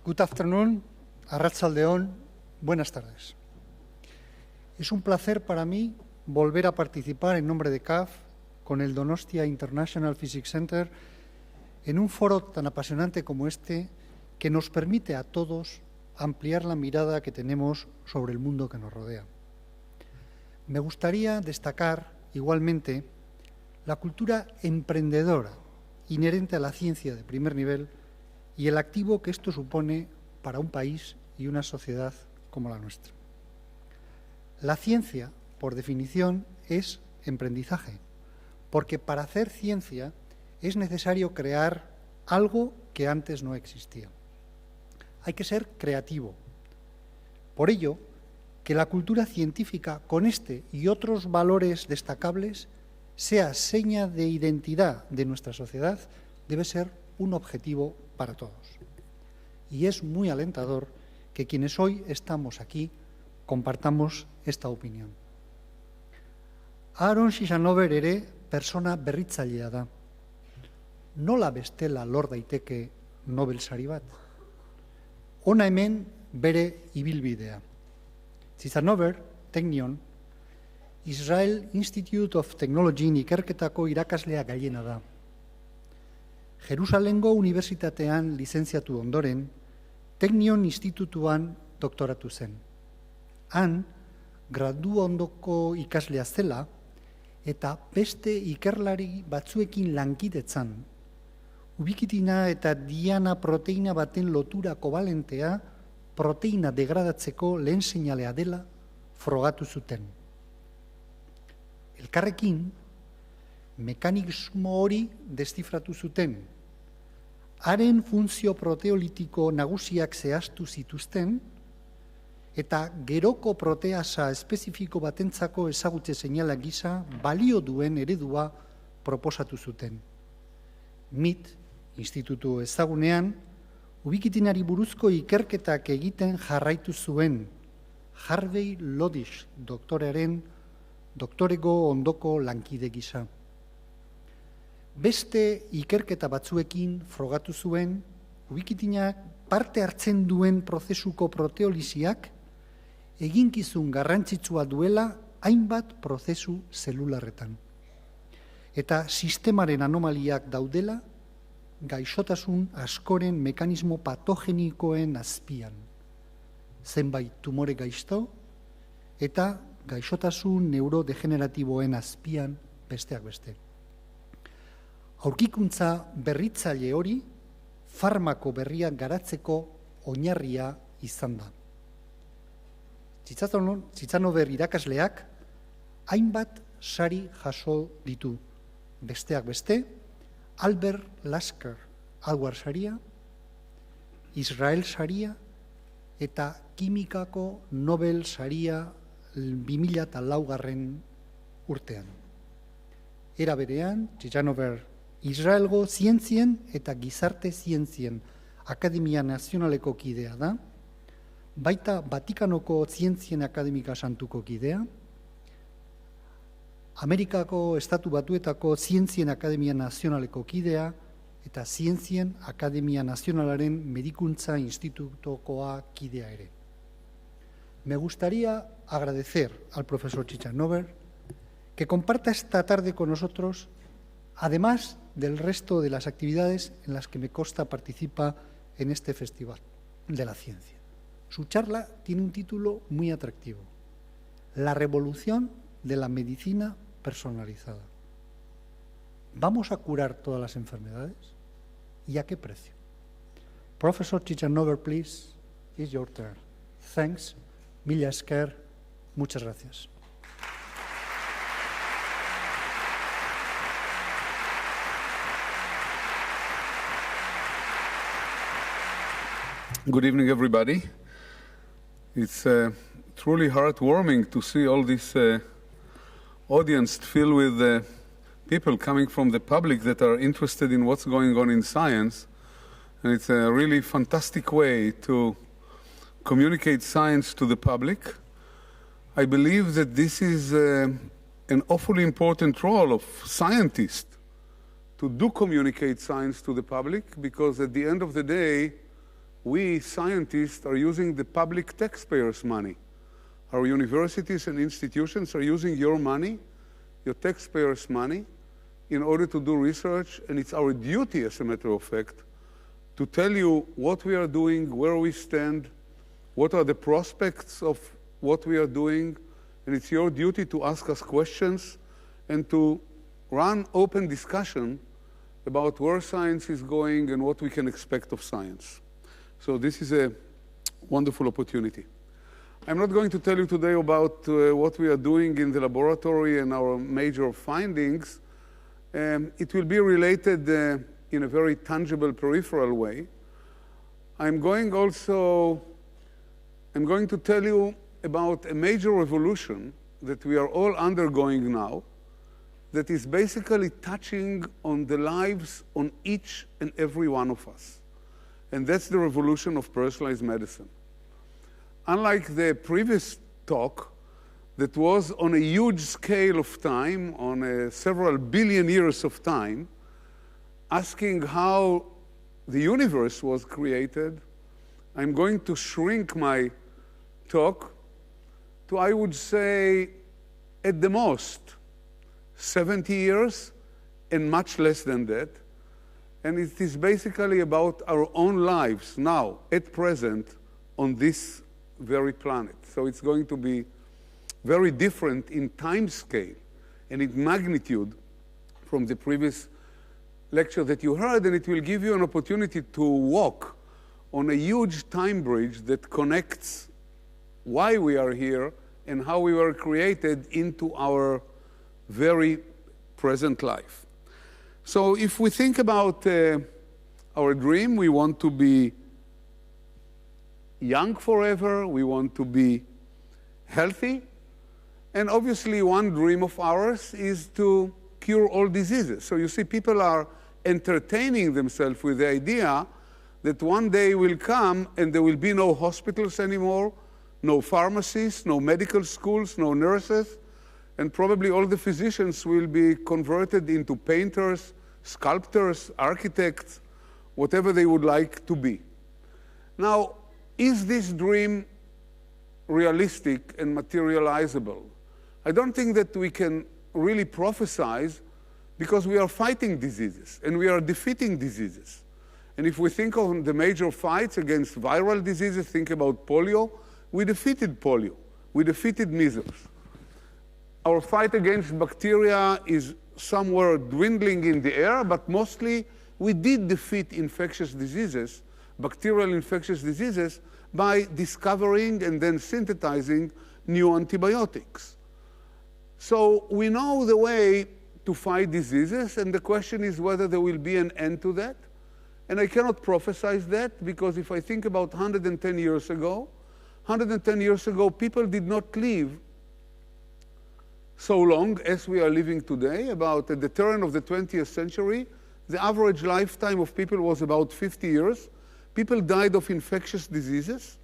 Good afternoon, arratsaldeon, buenas tardes. Es un placer para mí volver a participar en nombre de CAF con el Donostia International Physics Center en un foro tan apasionante como este que nos permite a todos ampliar la mirada que tenemos sobre el mundo que nos rodea. Me gustaría destacar igualmente la cultura emprendedora inherente a la ciencia de primer nivel y el activo que esto supone para un país y una sociedad como la nuestra. La ciencia, por definición, es emprendizaje, porque para hacer ciencia es necesario crear algo que antes no existía. Hay que ser creativo. Por ello, que la cultura científica, con este y otros valores destacables, sea seña de identidad de nuestra sociedad, debe ser un objetivo para todos. Y es muy alentador que quienes hoy estamos aquí compartamos esta opinión. Aaron Ciechanover ere persona berritzailea da. Nola bestela lor daiteke Nobel sari bat? Hona hemen bere ibilbidea. Ciechanover, teknion, Israel Institute of Technology ikerketako irakaslea gaiena da. Jerusalengo Unibertsitatean lizentziatu ondoren, Teknion Institutuan doktoratu zen. Han, gradu ondoko ikaslea zela eta beste ikerlari batzuekin lankidetzan, ubikitina eta diana proteina baten lotura kobalentea proteina degradatzeko lehen seinalea dela frogatu zuten. Elkarrekin, mekanismo hori deszifratu zuten. Haren funtzio proteolitiko nagusiak zehaztu zituzten eta geroko proteasa espezifiko batentzako ezagutze seinala gisa balio duen eredua proposatu zuten. MIT, institutu ezagunean, ubikitinari buruzko ikerketak egiten jarraitu zuen Harvey Lodish doktorearen doktorego ondoko lankide gisa. Beste ikerketa batzuekin frogatu zuen, ubikitinak parte hartzen duen prozesuko proteolisiak eginkizun garrantzitsua duela hainbat prozesu zelularretan. Eta sistemaren anomaliak daudela gaixotasun askoren mekanismo patogenikoen azpian. Zenbait tumore gaizto eta gaixotasun neurodegeneratiboen azpian besteak beste. Aurkikuntza berritzaile hori farmako berriak garatzeko oinarria izan da. Ciechanover irakasleak hainbat sari jaso ditu. Besteak beste, Albert Lasker Alwar saria, Israel saria eta kimikako Nobel saria 2004 urtean. Era berean, Ciechanover Israelgo zientzien eta gizarte zientzien Akademia Nazionaleko kidea da, baita Vatikanoko Zientzien Akademika Santuko kidea, Amerikako Estatu Batuetako Zientzien Akademia Nazionaleko kidea eta Zientzien Akademia Nazionalaren Medikuntza Institutokoa kidea ere. Me gustaría agradecer al profesor Ciechanover que comparta esta tarde con nosotros, además del resto de las actividades en las que me consta participa en este Festival de la Ciencia. Su charla tiene un título muy atractivo: La revolución de la medicina personalizada. ¿Vamos a curar todas las enfermedades? ¿Y a qué precio? Professor Ciechanover, please, it's your turn. Thanks. Mila esker. Muchas gracias. Good evening, everybody. It's truly heartwarming to see all this audience filled with people coming from the public that are interested in what's going on in science. And it's a really fantastic way to communicate science to the public. I believe that this is an awfully important role of scientists to do communicate science to the public, because at the end of the day, we scientists are using the public taxpayers' money. Our universities and institutions are using your money, your taxpayers' money, in order to do research, and it's our duty, as a matter of fact, to tell you what we are doing, where we stand, what are the prospects of what we are doing, and it's your duty to ask us questions and to run open discussion about where science is going and what we can expect of science. So this is a wonderful opportunity. I'm not going to tell you today about what we are doing in the laboratory and our major findings. It will be related in a very tangible, peripheral way. I'm going to tell you about a major revolution that we are all undergoing now that is basically touching on the lives on each and every one of us. And that's the revolution of personalized medicine. Unlike the previous talk that was on a huge scale of time, on several billion years of time, asking how the universe was created, I'm going to shrink my talk to, I would say, at the most, 70 years and much less than that. And it is basically about our own lives now, at present, on this very planet. So it's going to be very different in time scale and in magnitude from the previous lecture that you heard, and it will give you an opportunity to walk on a huge time bridge that connects why we are here and how we were created into our very present life. So if we think about our dream, we want to be young forever, we want to be healthy, and obviously one dream of ours is to cure all diseases. So you see, people are entertaining themselves with the idea that one day will come and there will be no hospitals anymore, no pharmacies, no medical schools, no nurses, and probably all the physicians will be converted into painters, sculptors, architects, whatever they would like to be. Now, is this dream realistic and materializable? I don't think that we can really prophesize, because we are fighting diseases and we are defeating diseases. And if we think of the major fights against viral diseases, think about polio, we defeated polio, we defeated measles. Our fight against bacteria is somewhere dwindling in the air, but mostly we did defeat infectious diseases, bacterial infectious diseases, by discovering and then synthesizing new antibiotics. So we know the way to fight diseases, and the question is whether there will be an end to that. And I cannot prophesize that, because if I think about 110 years ago, people did not live so long as we are living today. About at the turn of the 20th century, the average lifetime of people was about 50 years. People died of infectious diseases.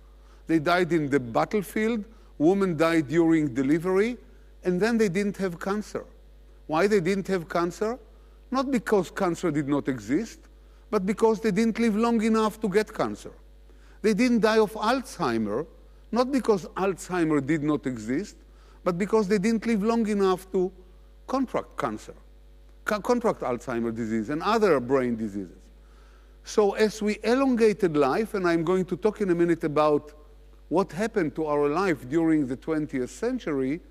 They died in the battlefield. Women died during delivery. And then they didn't have cancer. Why they didn't have cancer? Not because cancer did not exist, but because they didn't live long enough to get cancer. They didn't die of Alzheimer, not because Alzheimer did not exist, but because they didn't live long enough to contract cancer, contract Alzheimer's disease and other brain diseases. So as we elongated life, and I'm going to talk in a minute about what happened to our life during the 20th century,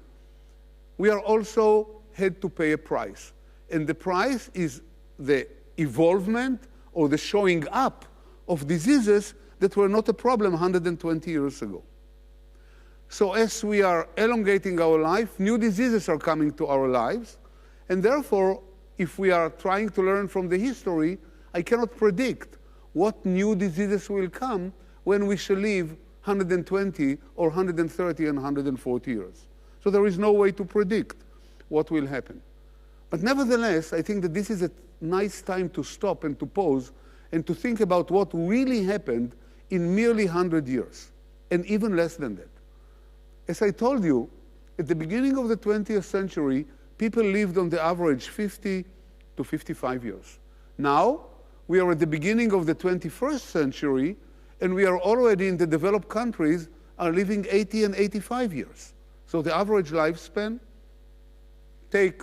we are also had to pay a price. And the price is the evolvement or the showing up of diseases that were not a problem 120 years ago. So as we are elongating our life, new diseases are coming to our lives. And therefore, if we are trying to learn from the history, I cannot predict what new diseases will come when we shall live 120 or 130 and 140 years. So there is no way to predict what will happen. But nevertheless, I think that this is a nice time to stop and to pause and to think about what really happened in merely 100 years, and even less than that. As I told you, at the beginning of the 20th century, people lived on the average 50 to 55 years. Now, we are at the beginning of the 21st century, And we are already in the developed countries are living 80 and 85 years. So the average lifespan, take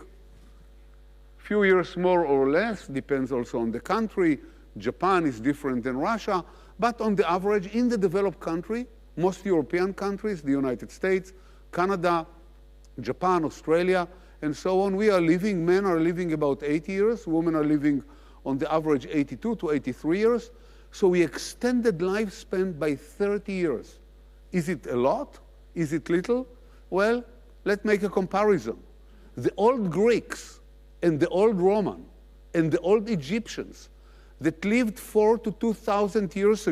few years more or less, depends also on the country. Japan is different than Russia, but on the average, in the developed country, most European countries, the United States, Canada, Japan, Australia, and so on, men are living about 80 years, women are living on the average 82 to 83 years. So we extended lifespan by 30 years. Is it a lot? Is it little? Well, let's make a comparison. The old Greeks and the old Roman and the old Egyptians that lived 4,000 to 2,000 years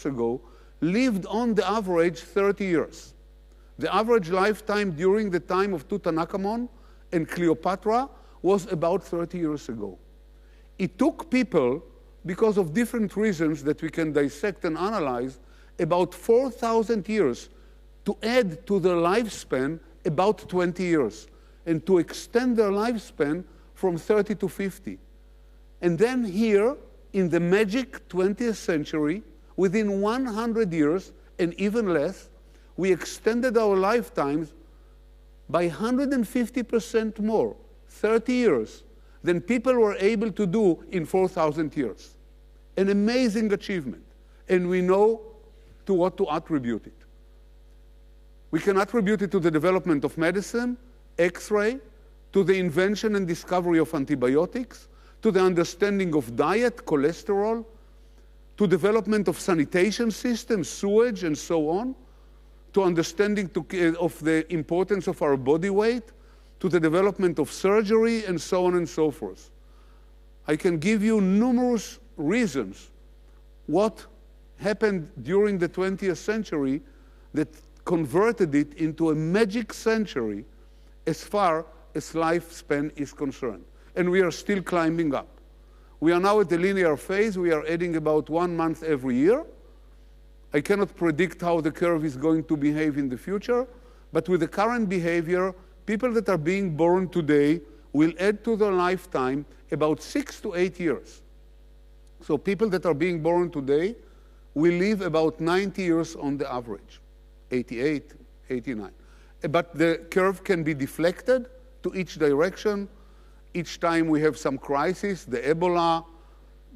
ago, lived on the average 30 years. The average lifetime during the time of Tutankhamun and Cleopatra was about 30 years ago. It took people, because of different reasons that we can dissect and analyze, about 4,000 years to add to their lifespan about 20 years and to extend their lifespan from 30 to 50. And then here, in the magic 20th century, within 100 years and even less, we extended our lifetimes by 150% more, 30 years, than people were able to do in 4,000 years. An amazing achievement. And we know to what to attribute it. We can attribute it to the development of medicine, X-ray, to the invention and discovery of antibiotics, to the understanding of diet, cholesterol, to development of sanitation systems, sewage, and so on, to understanding of the importance of our body weight, to the development of surgery, and so on and so forth. I can give you numerous reasons what happened during the 20th century that converted it into a magic century as far as lifespan is concerned. And we are still climbing up. We are now at the linear phase. We are adding about 1 month every year. I cannot predict how the curve is going to behave in the future, but with the current behavior, people that are being born today will add to their lifetime about 6 to 8 years. So people that are being born today will live about 90 years on the average, 88, 89. But the curve can be deflected to each direction. Each time we have some crisis, the Ebola,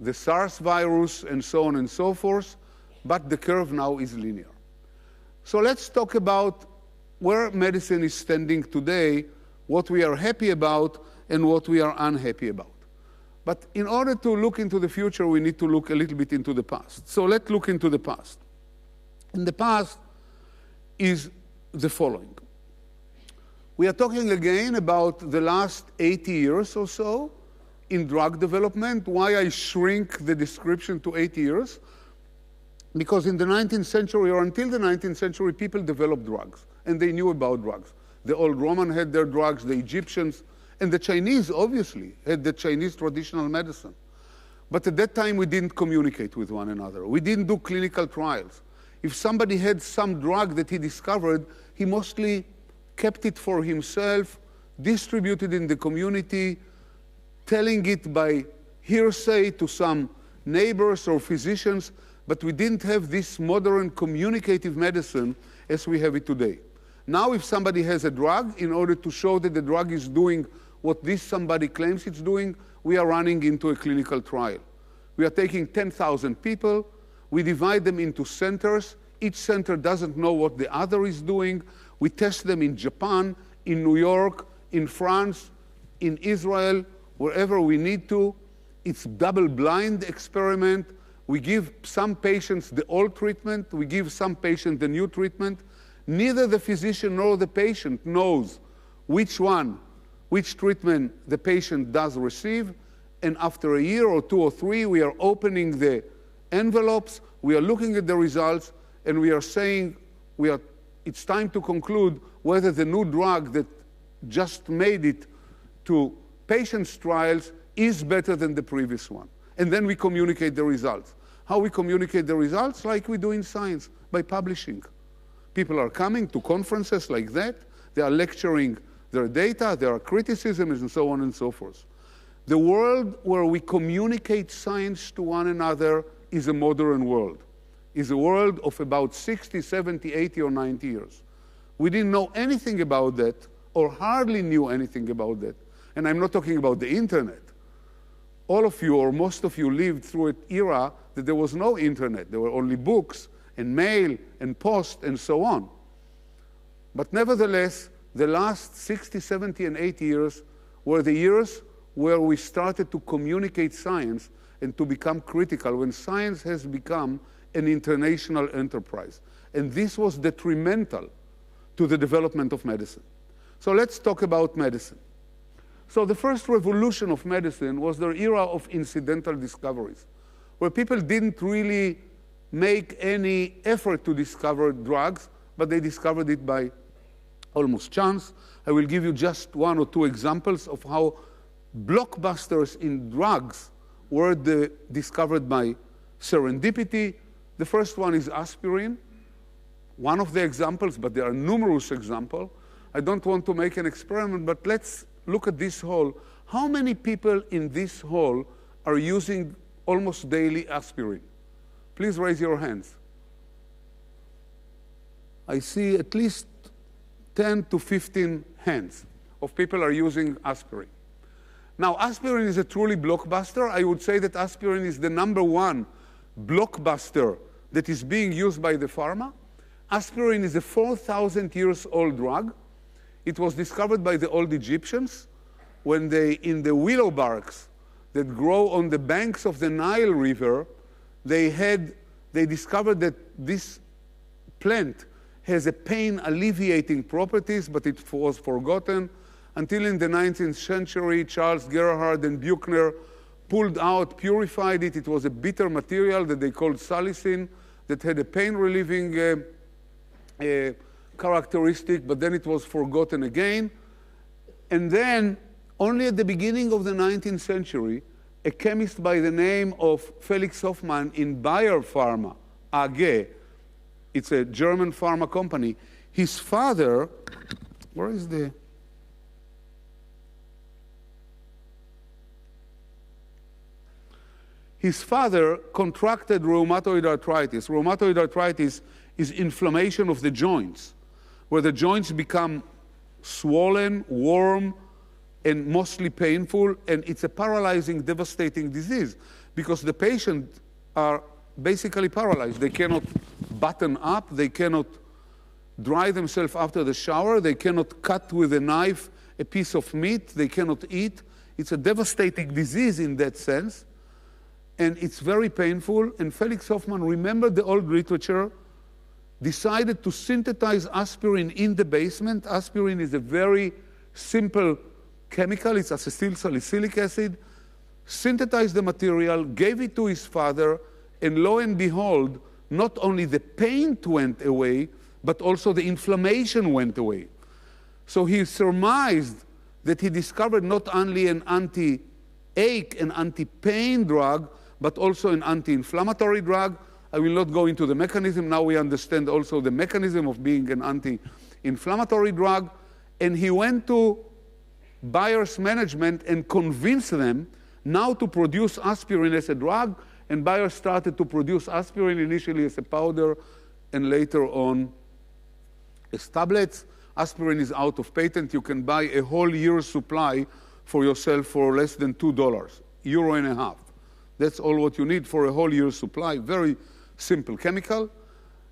the SARS virus, and so on and so forth, but the curve now is linear. So let's talk about where medicine is standing today, what we are happy about, and what we are unhappy about. But in order to look into the future, we need to look a little bit into the past. So let's look into the past. In the past is the following. We are talking again about the last 80 years or so in drug development. Why I shrink the description to 80 years? Because in the 19th century, or until the 19th century, people developed drugs, and they knew about drugs. The old Roman had their drugs, the Egyptians, and the Chinese, obviously, had the Chinese traditional medicine. But at that time, we didn't communicate with one another. We didn't do clinical trials. If somebody had some drug that he discovered, he mostly kept it for himself, distributed in the community, telling it by hearsay to some neighbors or physicians, but we didn't have this modern communicative medicine as we have it today. Now, if somebody has a drug, in order to show that the drug is doing what this somebody claims it's doing, we are running into a clinical trial. We are taking 10,000 people, we divide them into centers. Each center doesn't know what the other is doing. We test them in Japan, in New York, in France, in Israel, wherever we need to. It's a double-blind experiment. We give some patients the old treatment. We give some patients the new treatment. Neither the physician nor the patient knows which treatment the patient does receive. And after a year or 2 or 3, we are opening the envelopes, we are looking at the results, and we are saying it's time to conclude whether the new drug that just made it to patients' trials is better than the previous one. And then we communicate the results. How we communicate the results? Like we do in science, by publishing. People are coming to conferences like that. They are lecturing their data. There are criticisms and so on and so forth. The world where we communicate science to one another is a modern world, is a world of about 60, 70, 80, or 90 years. We didn't know anything about that, or hardly knew anything about that. And I'm not talking about the internet. All of you, or most of you, lived through an era that there was no internet. There were only books and mail and post and so on. But nevertheless, the last 60, 70, and 80 years were the years where we started to communicate science and to become critical, when science has become an international enterprise. And this was detrimental to the development of medicine. So let's talk about medicine. So the first revolution of medicine was the era of incidental discoveries, where people didn't really make any effort to discover drugs, but they discovered it by almost chance. I will give you just one or two examples of how blockbusters in drugs were discovered by serendipity. The first one is aspirin, one of the examples, but there are numerous examples. I don't want to make an experiment, but let's look at this hall. How many people in this hall are using almost daily aspirin? Please raise your hands. I see at least 10 to 15 hands of people are using aspirin. Now, aspirin is a truly blockbuster. I would say that aspirin is the #1 blockbuster that is being used by the pharma. Aspirin is a 4,000 years old drug. It was discovered by the old Egyptians when they, in the willow barks that grow on the banks of the Nile River, they discovered that this plant has a pain alleviating properties, but it was forgotten until in the 19th century, Charles Gerhardt and Buchner pulled out, purified it. It was a bitter material that they called salicin that had a pain relieving characteristic, but then it was forgotten again. And then, only at the beginning of the 19th century, a chemist by the name of Felix Hoffmann in Bayer Pharma AG, it's a German pharma company, his father, where is the... His father contracted rheumatoid arthritis. Rheumatoid arthritis is inflammation of the joints, where the joints become swollen, warm, and mostly painful, and it's a paralyzing, devastating disease because the patients are basically paralyzed. They cannot button up, they cannot dry themselves after the shower, they cannot cut with a knife a piece of meat, they cannot eat. It's a devastating disease in that sense, and it's very painful. And Felix Hoffmann remembered the old literature, decided to synthesize aspirin in the basement. Aspirin is a very simple chemical, it's acetyl salicylic acid, synthesized the material, gave it to his father, and lo and behold, not only the pain went away, but also the inflammation went away. So he surmised that he discovered not only an anti-ache and anti-pain drug, but also an anti-inflammatory drug. I will not go into the mechanism. Now we understand also the mechanism of being an anti-inflammatory drug. And he went to Bayer's management and convinced them now to produce aspirin as a drug. And Bayer started to produce aspirin initially as a powder and later on as tablets. Aspirin is out of patent. You can buy a whole year's supply for yourself for less than $2, €1.50. That's all what you need for a whole year's supply. Very simple chemical.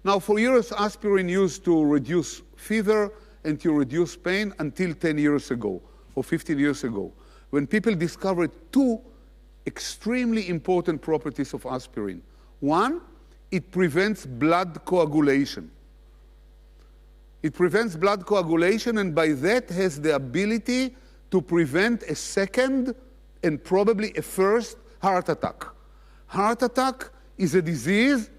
Now, for years, aspirin used to reduce fever and to reduce pain until 10 years ago or 15 years ago, when people discovered two extremely important properties of aspirin. One, it prevents blood coagulation. It prevents blood coagulation, and by that has the ability to prevent a second and probably a first heart attack. Heart attack is a disease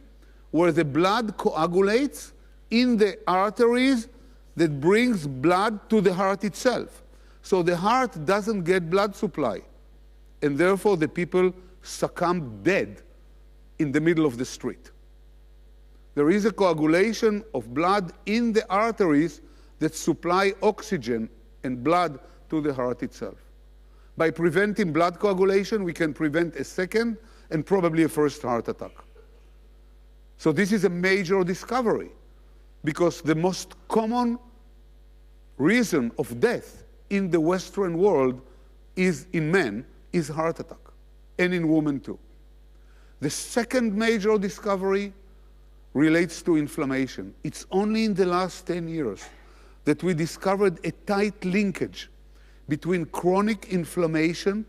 where the blood coagulates in the arteries that brings blood to the heart itself. So the heart doesn't get blood supply, and therefore the people succumb dead in the middle of the street. There is a coagulation of blood in the arteries that supply oxygen and blood to the heart itself. By preventing blood coagulation, we can prevent a second and probably a first heart attack. So this is a major discovery, because the most common reason of death in the Western world is in men is heart attack, and in women too. The second major discovery relates to inflammation. It's only in the last 10 years that we discovered a tight linkage between chronic inflammation,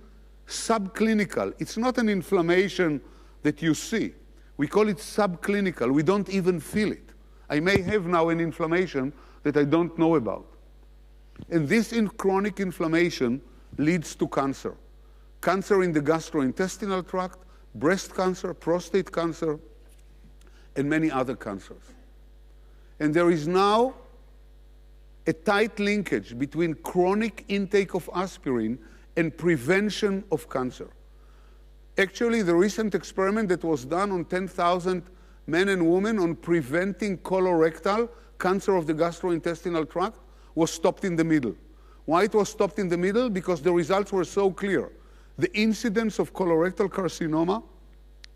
subclinical. It's not an inflammation that you see. We call it subclinical. We don't even feel it. I may have now an inflammation that I don't know about. And this chronic inflammation leads to cancer. Cancer in the gastrointestinal tract, breast cancer, prostate cancer, and many other cancers. And there is now a tight linkage between chronic intake of aspirin and prevention of cancer. Actually, the recent experiment that was done on 10,000 men and women on preventing colorectal cancer of the gastrointestinal tract was stopped in the middle. Why it was stopped in the middle? Because the results were so clear. The incidence of colorectal carcinoma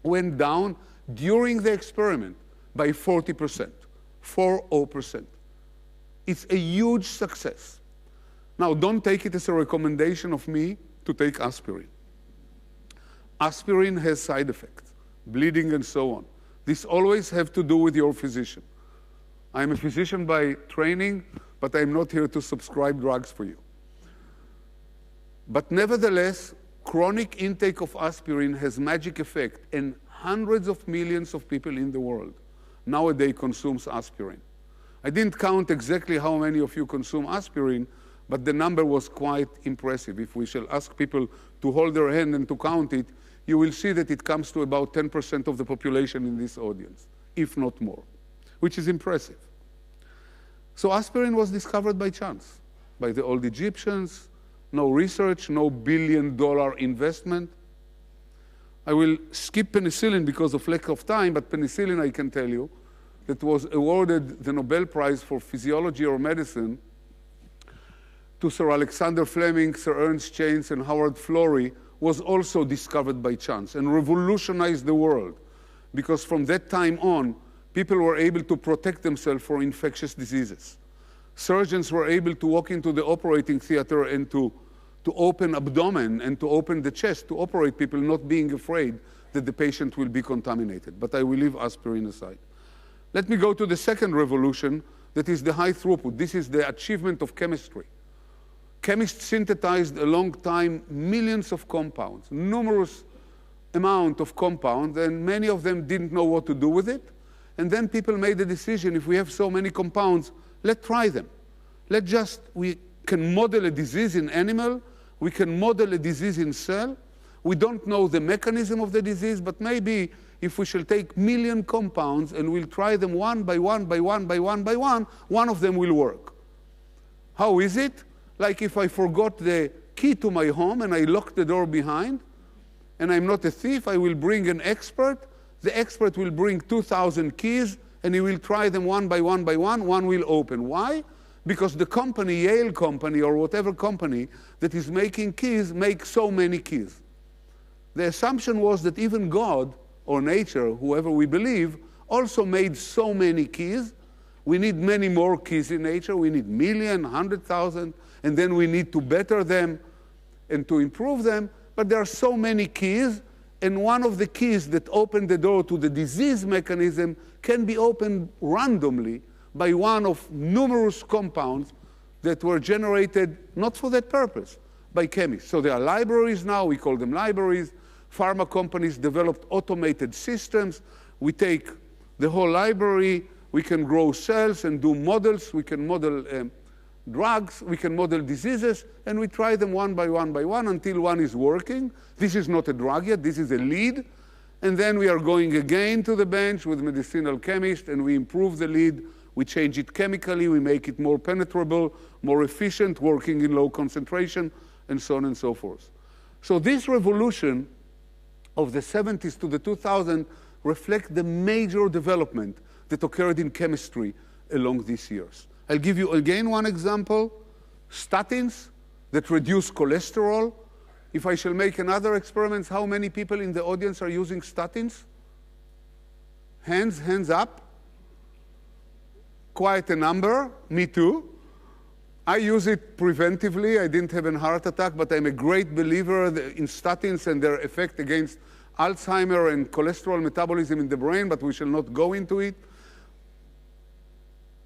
went down during the experiment by 40%, 40%. It's a huge success. Now, don't take it as a recommendation of me to take aspirin. Aspirin has side effects, bleeding and so on. This always have to do with your physician. I'm a physician by training, but I'm not here to prescribe drugs for you. But nevertheless, chronic intake of aspirin has magic effect, and hundreds of millions of people in the world nowadays consumes aspirin. I didn't count exactly how many of you consume aspirin, but the number was quite impressive. If we shall ask people to hold their hand and to count it, you will see that it comes to about 10% of the population in this audience, if not more, which is impressive. So aspirin was discovered by chance, by the old Egyptians, no research, no billion-dollar investment. I will skip penicillin because of lack of time, but penicillin, I can tell you, that was awarded the Nobel Prize for Physiology or Medicine to Sir Alexander Fleming, Sir Ernst Chains, and Howard Florey, was also discovered by chance and revolutionized the world, because from that time on, people were able to protect themselves from infectious diseases. Surgeons were able to walk into the operating theater and to open abdomen and to open the chest to operate people, not being afraid that the patient will be contaminated. But I will leave aspirin aside. Let me go to the second revolution, that is the high throughput. This is the achievement of chemistry. Chemists synthesized a long time millions of compounds, numerous amount of compounds, and many of them didn't know what to do with it. And then people made a decision, if we have so many compounds, let's try them. We can model a disease in animal, we can model a disease in cell. We don't know the mechanism of the disease, but maybe if we shall take million compounds and we'll try them one by one, by one, by one, by one of them will work. How is it? Like if I forgot the key to my home and I lock the door behind, and I'm not a thief, I will bring an expert. The expert will bring 2,000 keys, and he will try them one by one, one will open. Why? Because the company, Yale company, or whatever company that is making keys, makes so many keys. The assumption was that even God, or nature, whoever we believe, also made so many keys. We need many more keys in nature. We need 1,000,000, 100,000, and then we need to better them and to improve them. But there are so many keys, and one of the keys that open the door to the disease mechanism can be opened randomly by one of numerous compounds that were generated not for that purpose, by chemists. So there are libraries now, we call them libraries. Pharma companies developed automated systems. We take the whole library, we can grow cells and do models, we can model drugs, we can model diseases, and we try them one by one until one is working. This is not a drug yet, this is a lead. And then we are going again to the bench with medicinal chemists, and we improve the lead, we change it chemically, we make it more penetrable, more efficient, working in low concentration, and so on and so forth. So this revolution of the 70s to the 2000s reflect the major development that occurred in chemistry along these years. I'll give you again one example, statins that reduce cholesterol. If I shall make another experiment, how many people in the audience are using statins? Hands up. Quite a number, me too. I use it preventively. I didn't have a heart attack, but I'm a great believer in statins and their effect against Alzheimer and cholesterol metabolism in the brain, but we shall not go into it.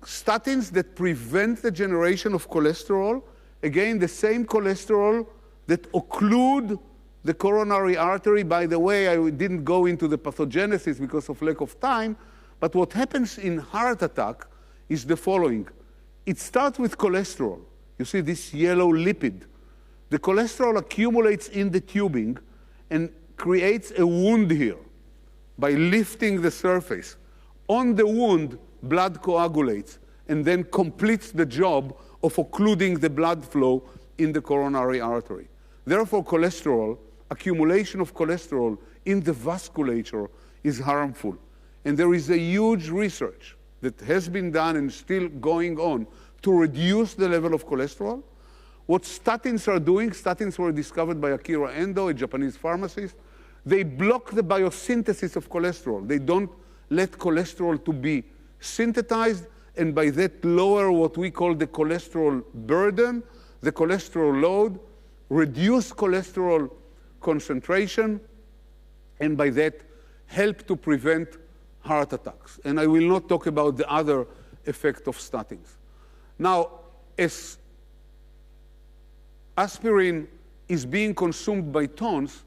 Statins that prevent the generation of cholesterol, again, the same cholesterol that occlude the coronary artery. By the way, I didn't go into the pathogenesis because of lack of time, but what happens in heart attack is the following. It starts with cholesterol. You see this yellow lipid. The cholesterol accumulates in the tubing and creates a wound here by lifting the surface. On the wound, blood coagulates and then completes the job of occluding the blood flow in the coronary artery. Therefore, cholesterol, accumulation of cholesterol in the vasculature is harmful. And there is a huge research that has been done and still going on to reduce the level of cholesterol. What statins are doing, statins were discovered by Akira Endo, a Japanese pharmacist. They block the biosynthesis of cholesterol. They don't let cholesterol to be synthesized, and by that lower what we call the cholesterol burden, the cholesterol load, reduce cholesterol concentration, and by that help to prevent heart attacks. And I will not talk about the other effect of statins. Now, as aspirin is being consumed by tons,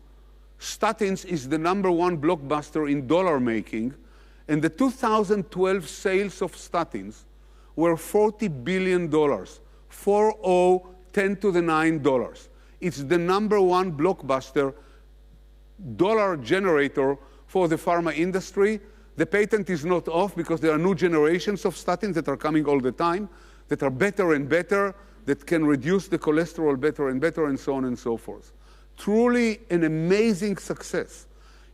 statins is the #1 blockbuster in dollar making, and the 2012 sales of statins were $40 billion, 10 to the 9 dollars. It's the #1 blockbuster dollar generator for the pharma industry. The patent is not off because there are new generations of statins that are coming all the time that are better and better, that can reduce the cholesterol better and better, and so on and so forth. Truly an amazing success.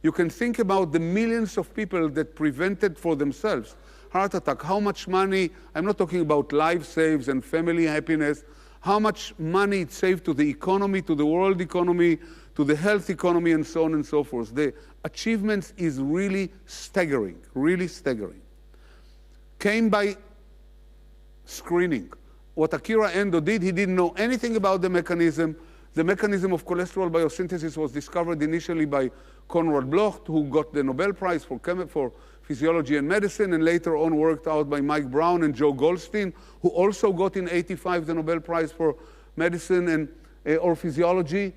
You can think about the millions of people that prevented for themselves heart attack, how much money, I'm not talking about life saves and family happiness, how much money it saved to the economy, to the world economy, to the health economy, and so on and so forth. The achievements is really staggering, really staggering. Came by screening. What Akira Endo did, he didn't know anything about the mechanism. The mechanism of cholesterol biosynthesis was discovered initially by Konrad Bloch, who got the Nobel Prize for Physiology and Medicine, and later on worked out by Mike Brown and Joe Goldstein, who also got in '85 the Nobel Prize for Medicine and or Physiology.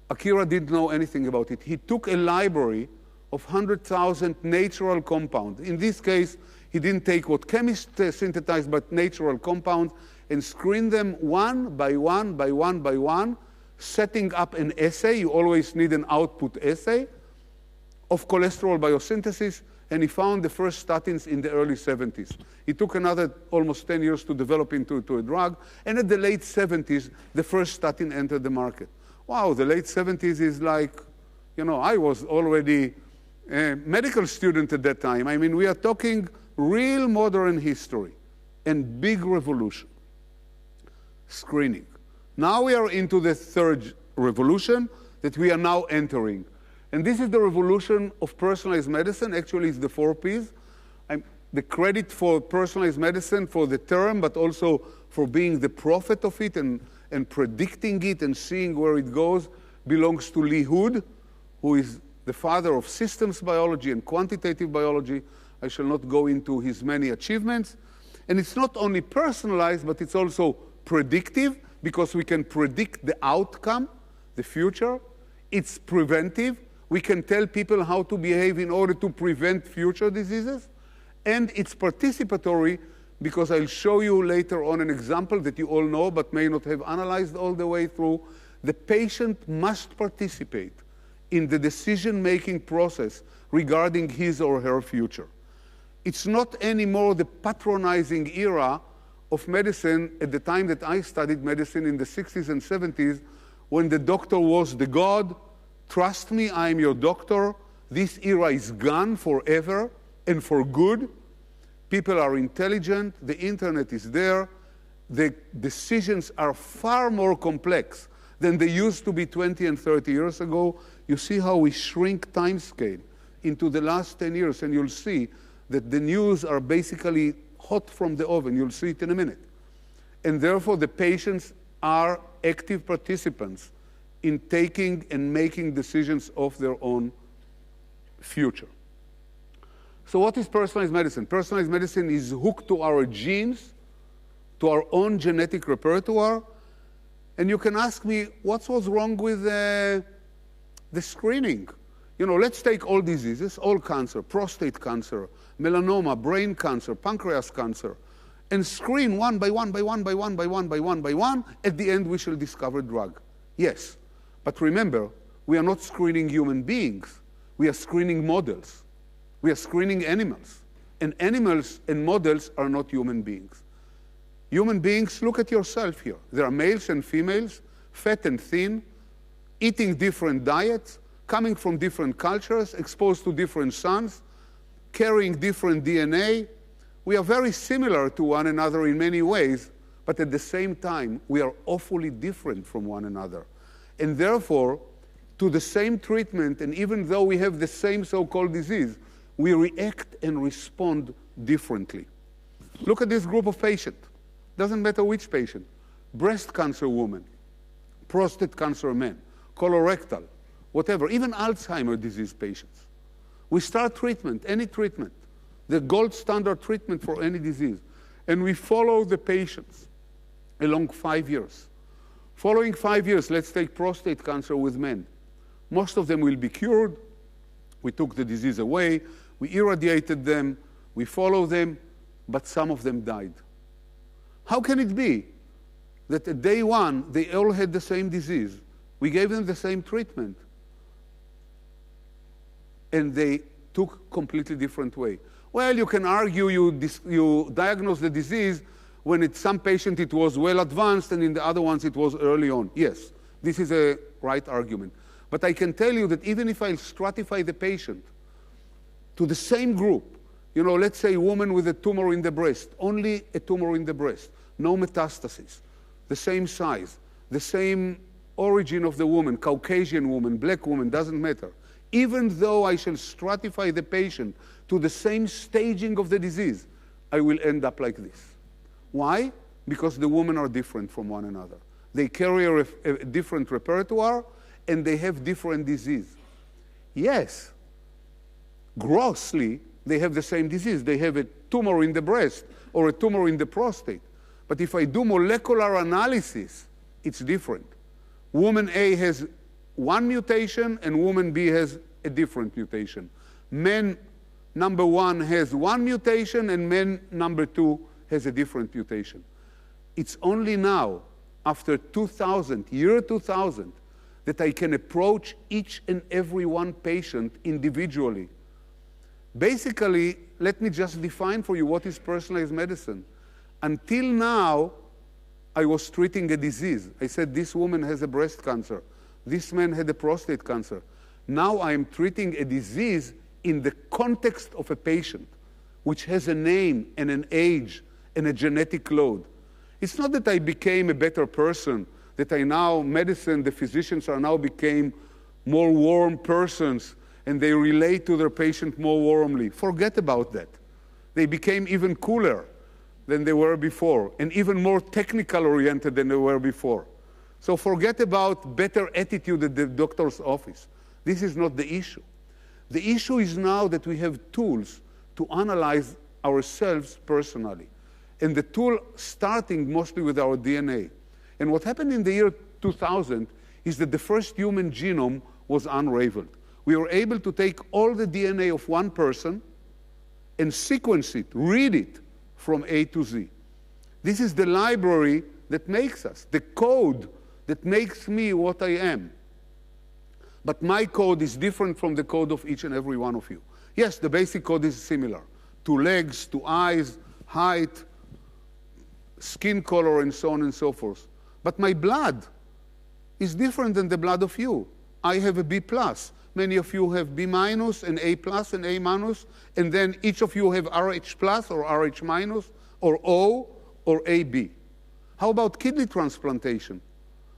Akira didn't know anything about it. He took a library of 100,000 natural compounds. In this case, he didn't take what chemists synthesized, but natural compounds, and screened them one by one by one by one, setting up an assay. You always need an output assay of cholesterol biosynthesis, and he found the first statins in the early 70s. It took another almost 10 years to develop into a drug, and at the late 70s, the first statin entered the market. Wow, the late 70s is like, you know, I was already a medical student at that time. I mean, we are talking real modern history and big revolution. Screening. Now we are into the third revolution that we are now entering. And this is the revolution of personalized medicine. Actually, it's the 4 Ps. The credit for personalized medicine for the term, but also for being the prophet of it and predicting it and seeing where it goes, belongs to Lee Hood, who is the father of systems biology and quantitative biology. I shall not go into his many achievements. And it's not only personalized, but it's also predictive, because we can predict the outcome, the future. It's preventive. We can tell people how to behave in order to prevent future diseases. And it's participatory, because I'll show you later on an example that you all know but may not have analyzed all the way through. The patient must participate in the decision-making process regarding his or her future. It's not anymore the patronizing era of medicine at the time that I studied medicine in the 60s and 70s, when the doctor was the god. Trust me, I am your doctor. This era is gone forever and for good. People are intelligent. The internet is there. The decisions are far more complex than they used to be 20 and 30 years ago. You see how we shrink time scale into the last 10 years, and you'll see that the news are basically hot from the oven. You'll see it in a minute. And therefore, the patients are active participants in taking and making decisions of their own future. So what is personalized medicine? Personalized medicine is hooked to our genes, to our own genetic repertoire. And you can ask me, what was wrong with the screening? You know, let's take all diseases, all cancer, prostate cancer, melanoma, brain cancer, pancreas cancer, and screen one by one, by one, by one, by one, by one, by one. At the end, we shall discover a drug. Yes, but remember, we are not screening human beings. We are screening models. We are screening animals. And animals and models are not human beings. Human beings, look at yourself here. There are males and females, fat and thin, eating different diets, coming from different cultures, exposed to different suns, carrying different DNA. We are very similar to one another in many ways, but at the same time, we are awfully different from one another. And therefore, to the same treatment, and even though we have the same so-called disease, we react and respond differently. Look at this group of patients. Doesn't matter which patient. Breast cancer woman, prostate cancer men, colorectal, whatever, even Alzheimer's disease patients. We start treatment, any treatment, the gold standard treatment for any disease, and we follow the patients along 5 years. Following 5 years, let's take prostate cancer with men. Most of them will be cured. We took the disease away. We irradiated them. We follow them, but some of them died. How can it be that at day one, they all had the same disease? We gave them the same treatment, and they took completely different way. Well, you can argue you diagnose the disease when in some patient it was well advanced and in the other ones it was early on. Yes, this is a right argument. But I can tell you that even if I stratify the patient to the same group, you know, let's say a woman with a tumor in the breast, only a tumor in the breast, no metastasis, the same size, the same origin of the woman, Caucasian woman, black woman, doesn't matter. Even though I shall stratify the patient to the same staging of the disease, I will end up like this. Why? Because the women are different from one another. They carry a different repertoire, and they have different disease. Yes, grossly, they have the same disease. They have a tumor in the breast or a tumor in the prostate. But if I do molecular analysis, it's different. Woman A has one mutation and woman B has a different mutation. Man number one has one mutation and man number two has a different mutation. It's only now, after year 2000, that I can approach each and every one patient individually. Basically, let me just define for you what is personalized medicine. Until now, I was treating a disease. I said, this woman has a breast cancer. This man had a prostate cancer. Now I am treating a disease in the context of a patient, which has a name and an age and a genetic load. It's not that I became a better person, that I now, medicine, the physicians are now became more warm persons and they relate to their patient more warmly. Forget about that. They became even cooler than they were before and even more technical oriented than they were before. So forget about better attitude at the doctor's office. This is not the issue. The issue is now that we have tools to analyze ourselves personally. And the tool starting mostly with our DNA. And what happened in the year 2000 is that the first human genome was unraveled. We were able to take all the DNA of one person and sequence it, read it from A to Z. This is the library that makes us, the code that makes me what I am. But my code is different from the code of each and every one of you. Yes, the basic code is similar. To legs, to eyes, height, skin color, and so on and so forth. But my blood is different than the blood of you. I have a B+. Many of you have B- and A+ and A-, and then each of you have RH+ or RH- or O or AB. How about kidney transplantation?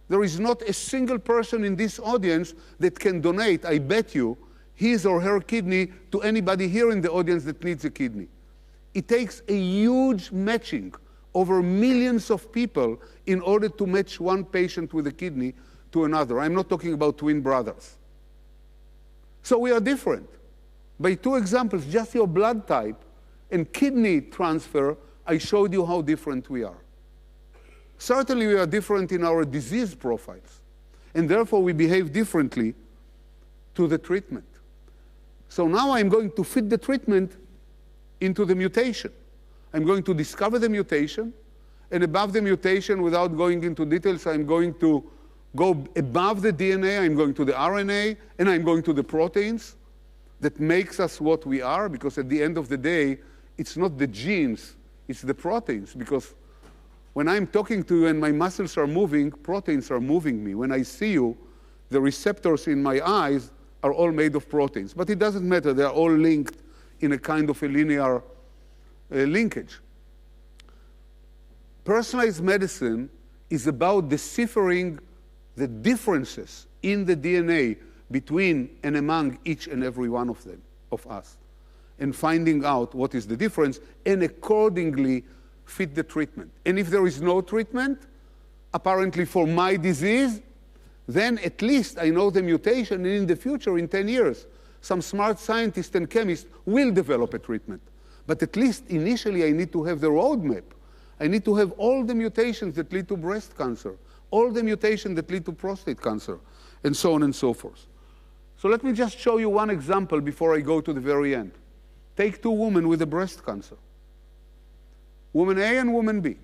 There is not a single person in this audience that can donate, I bet you, his or her kidney to anybody here in the audience that needs a kidney. It takes a huge matching over millions of people in order to match one patient with a kidney to another. I'm not talking about twin brothers. So we are different. By two examples, just your blood type and kidney transfer, I showed you how different we are. Certainly we are different in our disease profiles, and therefore we behave differently to the treatment. So now I'm going to fit the treatment into the mutation. I'm going to discover the mutation, and above the mutation, without going into details, I'm going to go above the DNA, I'm going to the RNA, and I'm going to the proteins that makes us what we are, because at the end of the day, it's not the genes, it's the proteins, because when I'm talking to you and my muscles are moving, proteins are moving me. When I see you, the receptors in my eyes are all made of proteins. But it doesn't matter, they're all linked in a kind of a linear linkage. Personalized medicine is about deciphering the differences in the DNA between and among each and every one of them, of us, and finding out what is the difference and accordingly fit the treatment. And if there is no treatment, apparently for my disease, then at least I know the mutation, and in the future, in 10 years, some smart scientist and chemist will develop a treatment. But at least initially I need to have the roadmap. I need to have all the mutations that lead to breast cancer, all the mutations that lead to prostate cancer, and so on and so forth. So let me just show you one example before I go to the very end. Take two women with a breast cancer. Woman A and woman B.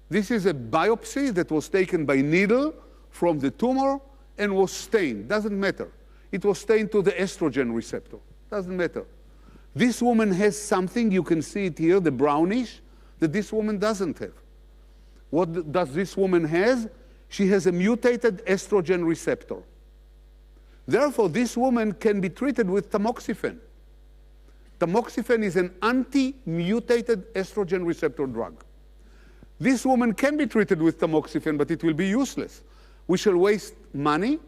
This is a biopsy that was taken by needle from the tumor and was stained. Doesn't matter. It was stained to the estrogen receptor. Doesn't matter. This woman has something, you can see it here, the brownish, that this woman doesn't have. What does this woman have? She has a mutated estrogen receptor. Therefore, this woman can be treated with tamoxifen. Tamoxifen is an anti-mutated estrogen receptor drug. This woman can be treated with tamoxifen, but it will be useless. We shall waste money,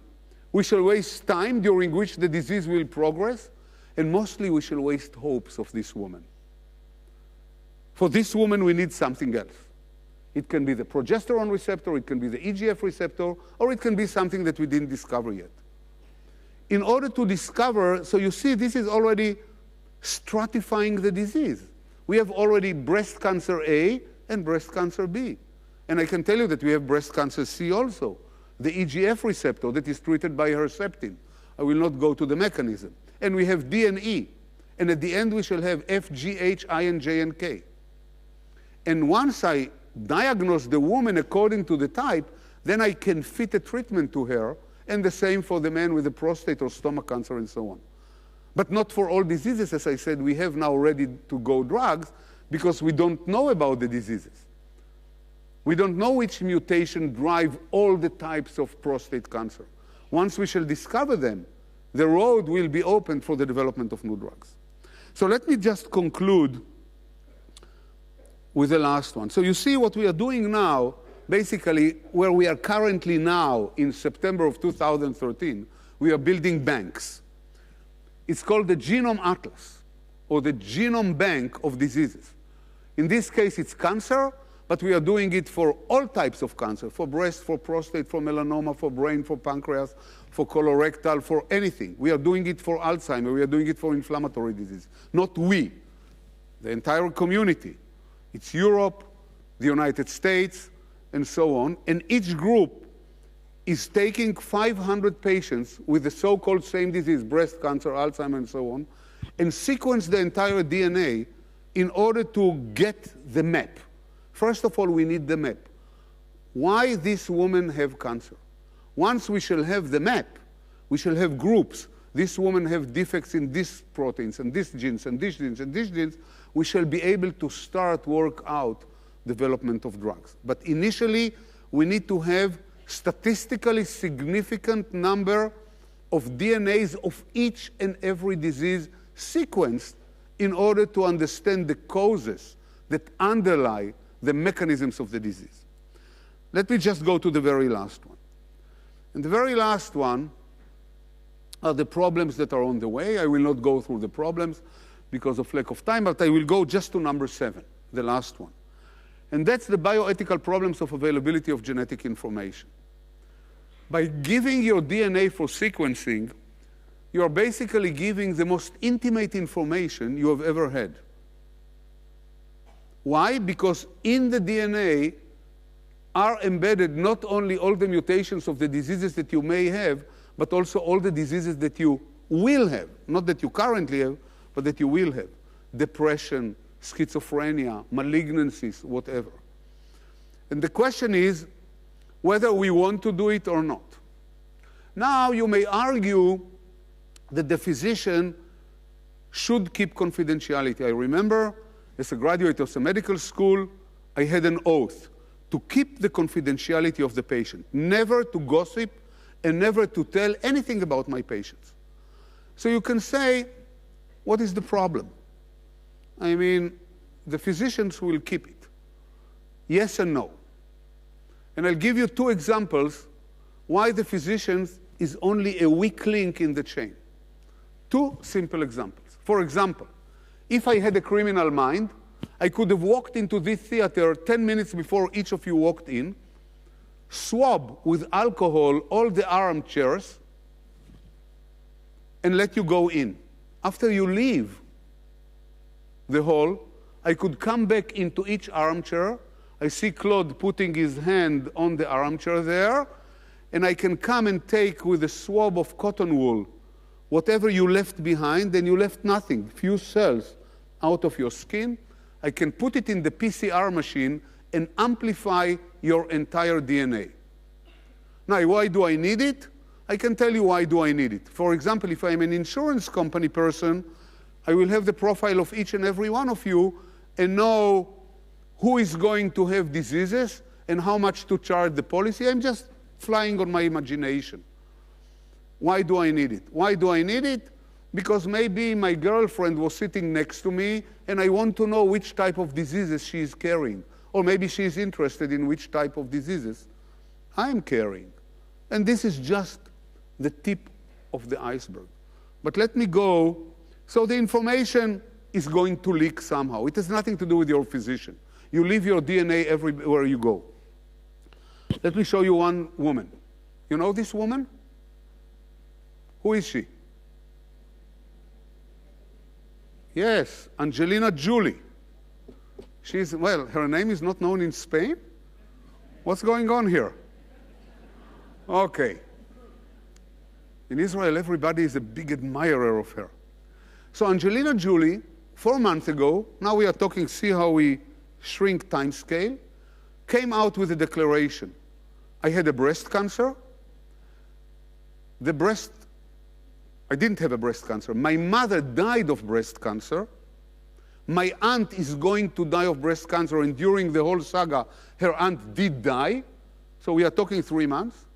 we shall waste time during which the disease will progress, and mostly we shall waste hopes of this woman. For this woman, we need something else. It can be the progesterone receptor, it can be the EGF receptor, or it can be something that we didn't discover yet. In order to discover, so you see, this is already stratifying the disease. We have already breast cancer A and breast cancer B. And I can tell you that we have breast cancer C also, the EGF receptor that is treated by Herceptin. I will not go to the mechanism. And we have D and E. And at the end, we shall have F, G, H, I, and J, and K. And once I diagnose the woman according to the type, then I can fit a treatment to her, and the same for the man with the prostate or stomach cancer and so on. But not for all diseases, as I said, we have now ready-to-go drugs because we don't know about the diseases. We don't know which mutation drive all the types of prostate cancer. Once we shall discover them, the road will be opened for the development of new drugs. So let me just conclude with the last one. So you see what we are doing now, basically where we are currently now in September of 2013, we are building banks. It's called the Genome Atlas, or the Genome Bank of Diseases. In this case, it's cancer, but we are doing it for all types of cancer, for breast, for prostate, for melanoma, for brain, for pancreas, for colorectal, for anything. We are doing it for Alzheimer's, we are doing it for inflammatory disease. Not we, the entire community. It's Europe, the United States, and so on. And each group is taking 500 patients with the so-called same disease, breast cancer, Alzheimer's, and so on, and sequence the entire DNA in order to get the map. First of all, we need the map. Why this woman have cancer? Once we shall have the map, we shall have groups. This woman have defects in these proteins, and these genes, and these genes, and these genes. We shall be able to start work out development of drugs. But initially, we need to have statistically significant number of DNAs of each and every disease sequenced in order to understand the causes that underlie the mechanisms of the disease. Let me just go to the very last one. And the very last one are the problems that are on the way. I will not go through the problems because of lack of time, but I will go just to number 7, the last one. And that's the bioethical problems of availability of genetic information. By giving your DNA for sequencing, you are basically giving the most intimate information you have ever had. Why? Because in the DNA are embedded not only all the mutations of the diseases that you may have, but also all the diseases that you will have. Not that you currently have, but that you will have. Depression, schizophrenia, malignancies, whatever. And the question is whether we want to do it or not. Now, you may argue that the physician should keep confidentiality. I remember, as a graduate of the medical school, I had an oath to keep the confidentiality of the patient, never to gossip and never to tell anything about my patients. So you can say, what is the problem? I mean, the physicians will keep it. Yes and no. And I'll give you 2 examples why the physicians is only a weak link in the chain. 2 simple examples. For example, if I had a criminal mind, I could have walked into this theater 10 minutes before each of you walked in, swab with alcohol all the armchairs, and let you go in. After you leave the hall, I could come back into each armchair. I see Claude putting his hand on the armchair there, and I can come and take with a swab of cotton wool whatever you left behind, and you left nothing, few cells out of your skin. I can put it in the PCR machine and amplify your entire DNA. Now, why do I need it? I can tell you why do I need it. For example, if I'm an insurance company person, I will have the profile of each and every one of you and know who is going to have diseases and how much to charge the policy. I'm just flying on my imagination. Why do I need it? Why do I need it? Because maybe my girlfriend was sitting next to me and I want to know which type of diseases she is carrying. Or maybe she is interested in which type of diseases I'm carrying. And this is just the tip of the iceberg. But let me go. So the information is going to leak somehow. It has nothing to do with your physician. You leave your DNA everywhere you go. Let me show you one woman. You know this woman? Who is she? Yes, Angelina Jolie. She's, well, her name is not known in Spain? What's going on here? Okay. In Israel, everybody is a big admirer of her. So Angelina Jolie, 4 months ago, now we are talking, see how we shrink time scale, came out with a declaration. I had a breast cancer. I didn't have a breast cancer. My mother died of breast cancer. My aunt is going to die of breast cancer, and during the whole saga, her aunt did die. So we are talking 3 months.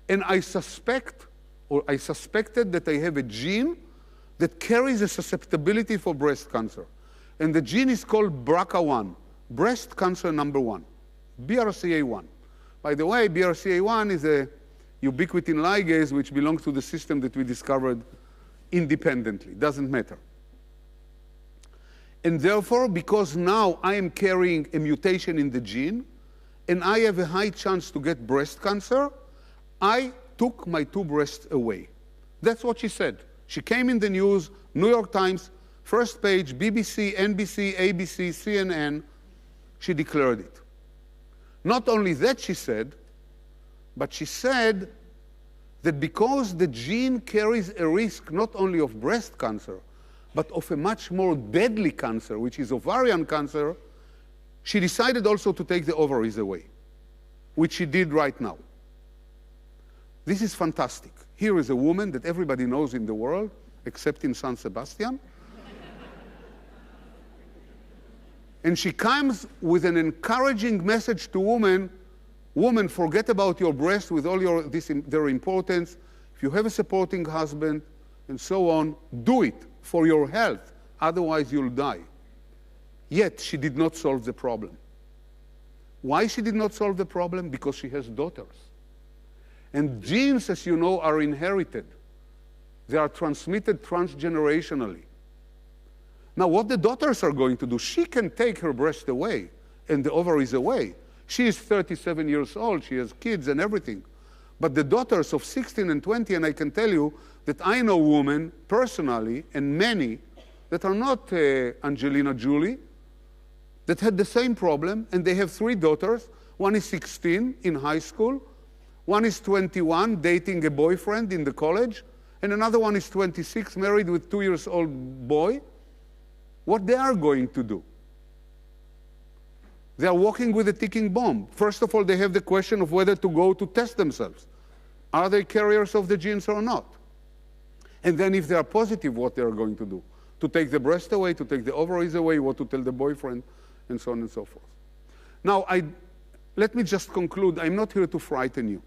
And I suspected that I have a gene that carries a susceptibility for breast cancer. And the gene is called BRCA1, breast cancer number 1, BRCA1. By the way, BRCA1 is a ubiquitin ligase which belongs to the system that we discovered independently. Doesn't matter. And therefore, because now I am carrying a mutation in the gene, and I have a high chance to get breast cancer, I took my 2 breasts away. That's what she said. She came in the news, New York Times, first page, BBC, NBC, ABC, CNN. She declared it. Not only that, she said, but she said that because the gene carries a risk not only of breast cancer, but of a much more deadly cancer, which is ovarian cancer, she decided also to take the ovaries away, which she did right now. This is fantastic. Here is a woman that everybody knows in the world, except in San Sebastian. And she comes with an encouraging message to women. Woman, forget about your breast with all their importance. If you have a supporting husband and so on, do it for your health. Otherwise, you'll die. Yet, she did not solve the problem. Why she did not solve the problem? Because she has daughters. And genes, as you know, are inherited. They are transmitted transgenerationally. Now, what the daughters are going to do, she can take her breast away and the ovaries away. She is 37 years old, she has kids and everything. But the daughters of 16 and 20, and I can tell you that I know women personally, and many, that are not Angelina Jolie, that had the same problem, and they have 3 daughters. One is 16 in high school, one is 21 dating a boyfriend in the college, and another one is 26 married with 2-year-old boy. What they are going to do? They are walking with a ticking bomb. First of all, they have the question of whether to go to test themselves. Are they carriers of the genes or not? And then if they are positive, what they are going to do? To take the breast away, to take the ovaries away, what to tell the boyfriend, and so on and so forth. Now, let me just conclude. I'm not here to frighten you.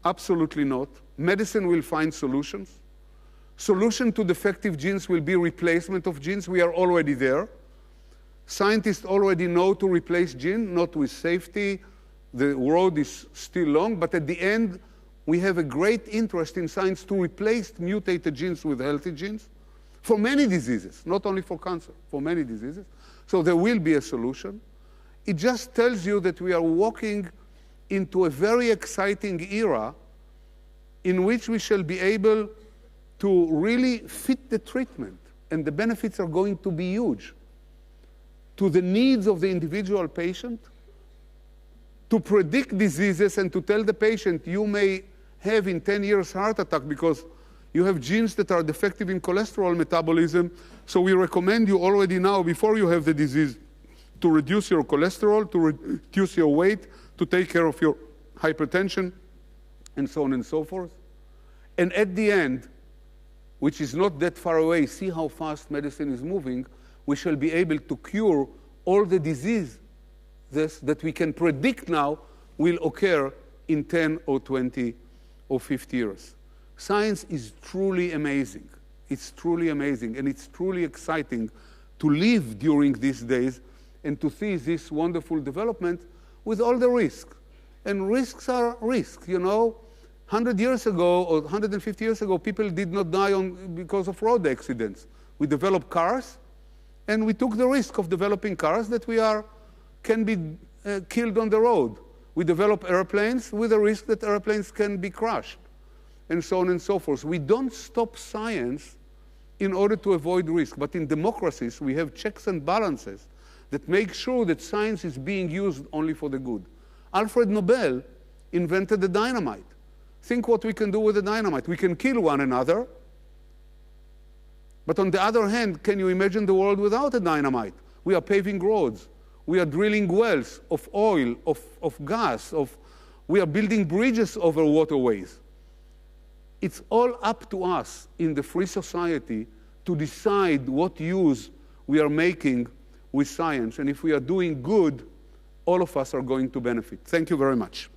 Absolutely not. Medicine will find solutions. Solution to defective genes will be replacement of genes. We are already there. Scientists already know to replace genes, not with safety. The road is still long, but at the end, we have a great interest in science to replace mutated genes with healthy genes for many diseases, not only for cancer, for many diseases. So there will be a solution. It just tells you that we are walking into a very exciting era in which we shall be able to really fit the treatment, and the benefits are going to be huge, to the needs of the individual patient, to predict diseases and to tell the patient you may have in 10 years heart attack because you have genes that are defective in cholesterol metabolism. So we recommend you already now, before you have the disease, to reduce your cholesterol, to reduce your weight, to take care of your hypertension, and so on and so forth. And at the end, which is not that far away, see how fast medicine is moving, we shall be able to cure all the diseases that we can predict now will occur in 10 or 20 or 50 years. Science is truly amazing. It's truly amazing, and it's truly exciting to live during these days and to see this wonderful development with all the risks. And risks are risks, you know. 100 years ago or 150 years ago, people did not die because of road accidents. We developed cars, and we took the risk of developing cars that can be killed on the road. We develop airplanes with the risk that airplanes can be crushed, and so on and so forth. We don't stop science in order to avoid risk. But in democracies, we have checks and balances that make sure that science is being used only for the good. Alfred Nobel invented the dynamite. Think what we can do with the dynamite. We can kill one another. But on the other hand, can you imagine the world without a dynamite? We are paving roads. We are drilling wells of oil, of gas. We are building bridges over waterways. It's all up to us in the free society to decide what use we are making with science. And if we are doing good, all of us are going to benefit. Thank you very much.